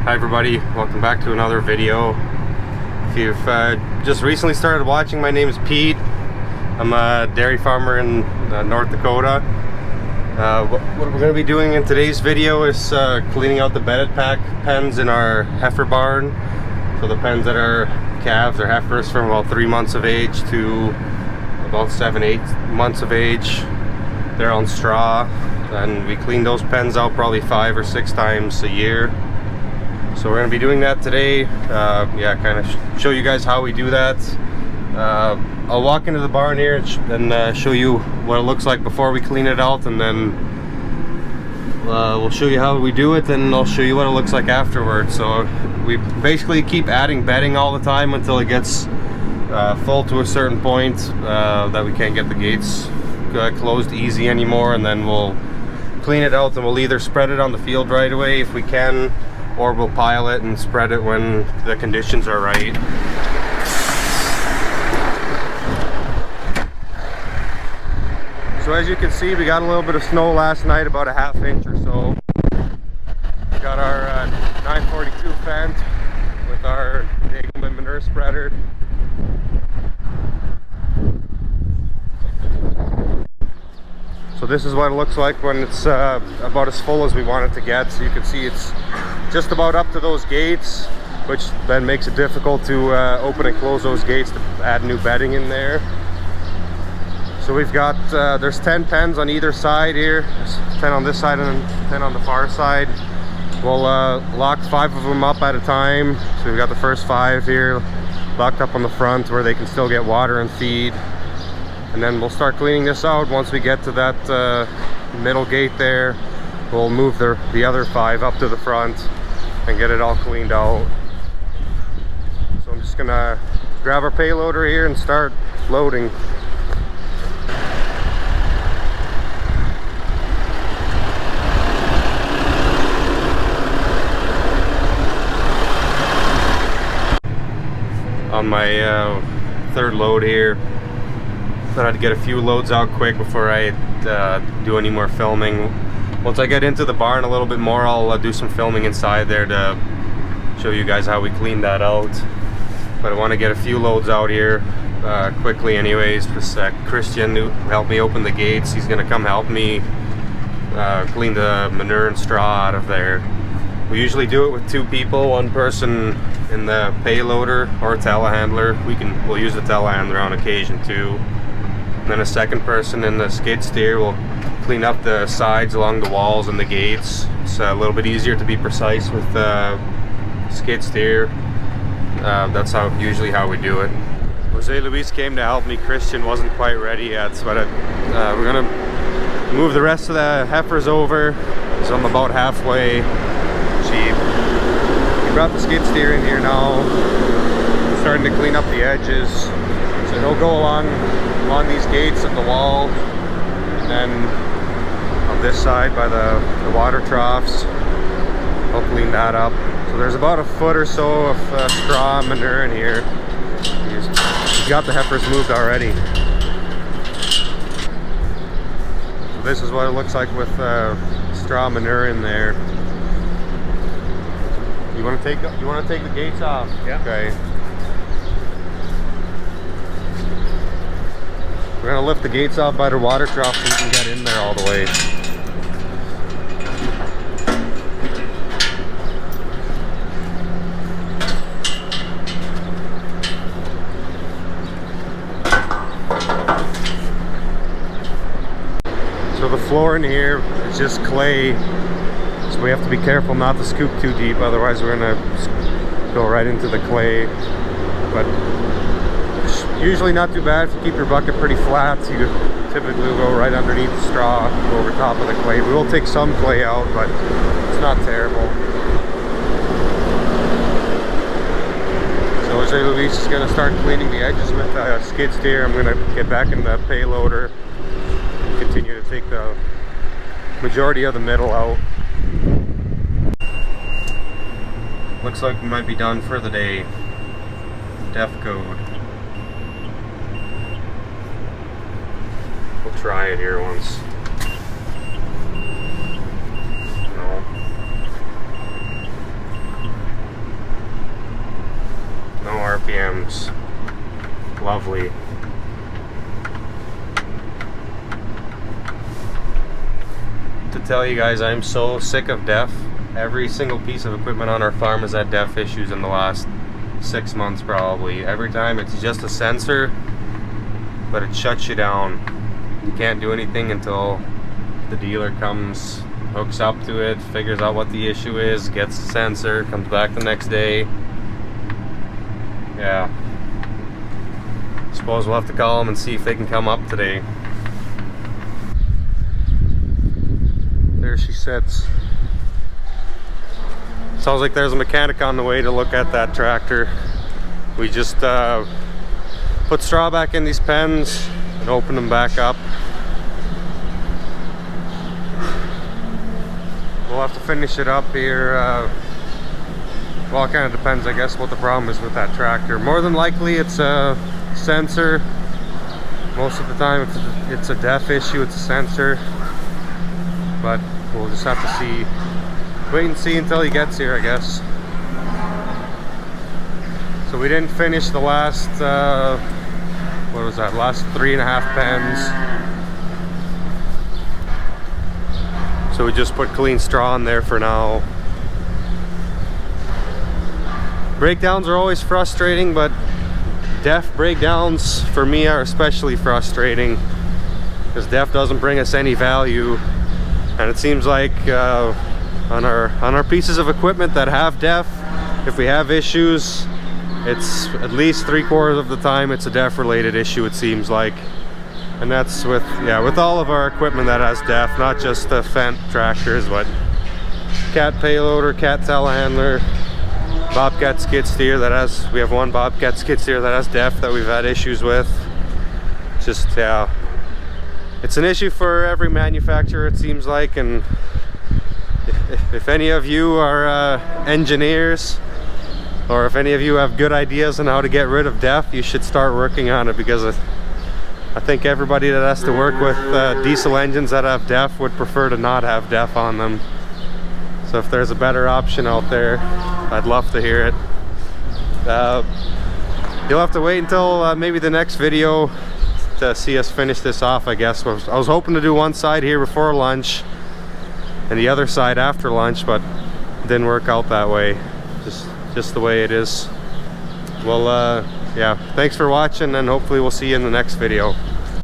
Hi everybody, welcome back to another video. If you've just recently started watching, my name is Piet. I'm a dairy farmer in North Dakota. What we're going to be doing in today's video is cleaning out the bedded pack pens in our heifer barn. So the pens that are calves or heifers from about 3 months of age to about 7-8 months of age. They're on straw, and we clean those pens out probably 5 or 6 times a year. So we're going to be doing that today. Kind of show you guys how we do that. I'll walk into the barn here and show you what it looks like before we clean it out, and then we'll show you how we do it, and I'll show you what it looks like afterwards. So we basically keep adding bedding all the time until it gets full to a certain point that we can't get the gates closed easy anymore, and then we'll clean it out, and we'll either spread it on the field right away if we can, or we'll pile it and spread it when the conditions are right. So as you can see, we got a little bit of snow last night, about a ½ inch or so. We got our 942 Fendt with our Degelman manure spreader. So this is what it looks like when it's about as full as we want it to get. So you can see it's just about up to those gates, which then makes it difficult to open and close those gates to add new bedding in there. So we've got, there's 10 pens on either side here. There's 10 on this side and 10 on the far side. We'll lock 5 of them up at a time. So we've got the first 5 here locked up on the front where they can still get water and feed. And then we'll start cleaning this out. Once we get to that middle gate there, we'll move the other 5 up to the front and get it all cleaned out. So I'm just gonna grab our payloader here and start loading. On my third load here, thought I'd get a few loads out quick before I do any more filming. Once I get into the barn a little bit more, I'll do some filming inside there to show you guys how we clean that out. But I want to get a few loads out here quickly anyways, because Christian, who helped me open the gates, he's going to come help me clean the manure and straw out of there. We usually do it with 2 people, one person in the payloader or telehandler. We'll use the telehandler on occasion too. And then a second person in the skid steer will clean up the sides along the walls and the gates. It's a little bit easier to be precise with skid steer. That's usually how we do it. Jose Luis came to help me. Christian wasn't quite ready yet, so we're gonna move the rest of the heifers over. So I'm about halfway. He brought the skid steer in here now, starting to clean up the edges. So he'll go along these gates at the wall, and then on this side by the water troughs, I'll clean that up. So there's about a foot or so of straw and manure in here. He's got the heifers moved already. So this is what it looks like with straw manure in there. You want to take the gates off? Yeah. Okay. We're gonna lift the gates off by the water trough so you can get in there all the way. So the floor in here is just clay. So we have to be careful not to scoop too deep, otherwise we're gonna go right into the clay. But it's usually not too bad if you keep your bucket pretty flat. You typically will go right underneath the straw, go over top of the clay. We will take some clay out, but it's not terrible. So Jose Luis is gonna start cleaning the edges with a skid steer. I'm gonna get back in the payloader and continue to take the majority of the middle out. Looks like we might be done for the day. Def code. We'll try it here once. No. RPMs. Lovely. To tell you guys, I'm so sick of DEF. Every single piece of equipment on our farm has had DEF issues in the last 6 months probably. Every time it's just a sensor, but it shuts you down. You can't do anything until the dealer comes, hooks up to it, figures out what the issue is, gets the sensor, comes back the next day. Yeah. Suppose we'll have to call them and see if they can come up today. There she sits. Sounds like there's a mechanic on the way to look at that tractor. We just put straw back in these pens and open them back up. We'll have to finish it up here. Well, it kind of depends, I guess, what the problem is with that tractor. More than likely it's a sensor. Most of the time if it's a DEF issue, it's a sensor. But we'll just have to see. Wait and see until he gets here, I guess. So we didn't finish the last, what was that, last 3.5 pens. So we just put clean straw in there for now. Breakdowns are always frustrating, but DEF breakdowns for me are especially frustrating because DEF doesn't bring us any value. And it seems like on our pieces of equipment that have DEF, if we have issues, it's at least 3/4 of the time it's a DEF related issue, it seems like. And that's with all of our equipment that has DEF, not just the Fendt tractors, but Cat payloader, Cat telehandler, Bobcat skid steer that has, we have one Bobcat skid steer that has DEF that we've had issues with. Just, yeah, it's an issue for every manufacturer, it seems like. And if any of you are engineers, or if any of you have good ideas on how to get rid of DEF, you should start working on it, because I think everybody that has to work with diesel engines that have DEF would prefer to not have DEF on them. So if there's a better option out there, I'd love to hear it. You'll have to wait until maybe the next video to see us finish this off, I guess. I was hoping to do one side here before lunch and the other side after lunch, but it didn't work out that way. Just the way it is. Well, yeah, thanks for watching, and hopefully we'll see you in the next video.